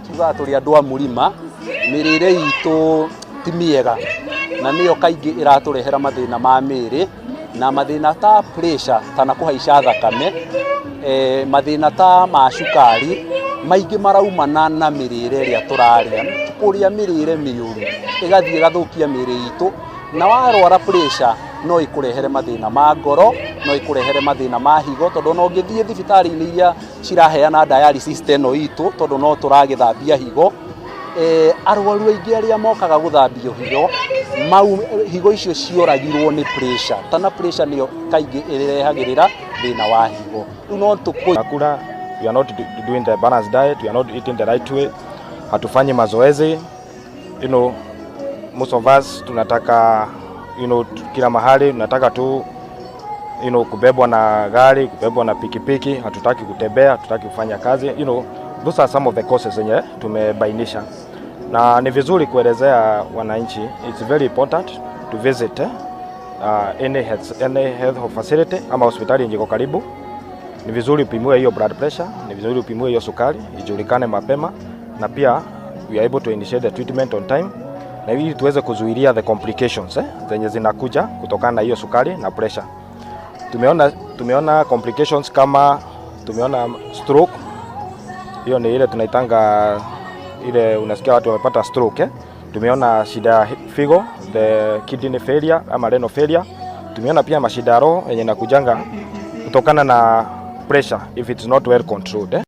kiuga turi andu a murima mirire itu ti miega na niyo kaingi iraturehera mathina ma miri na mathina ta pressure kana kuhaica thakame mathina ta ma cukari maingi maraumana na mirire ria turaria kuria mirire miyuru igathie gathukia miri itu na warwara pressure no ikurehere mathina ma ngoro no ikurehere mathina ma higo tondu no ngithie thibitari-ini iria ciraheana dialysis teno itu tondu no turagithambia higo arwaru aingi aria mokaga guthambio higo icio cioragirwo ni pressure tana pressure niyo kaingi irehagirira thina wa higo no tukura. We are not doing the balanced diet, we are not eating the right way, hatufanyi mazoezi. Most of us tunataka kila mahali tunataka tu kubebwa na gari, kubebwa na pikipiki, hatutaki kutembea, hatutaki kufanya kazi. Those are some of the causes zenye tumebainisha, na ni vizuri kuelezea wananchi. It's very important to visit any health facility ama hospitali yenye iko karibu. Ni vizuri upimiwe hiyo blood pressure, ni vizuri upimiwe hiyo sukari, ijulikane mapema, na pia we are able to initiate the treatment on time, na ili tuweze kuzuilia the complications zenye zinakuja kutokana na hiyo sukari na pressure. Tumeona complications kama tumeona stroke. Hiyo ni ile tunaitanga ile unasikia watu wamepata stroke. Tumeona shida ya figo, the kidney failure ama renal failure. Tumeona pia mashida ya roho yenye nakujanga kutokana na pressure if it's not well controlled.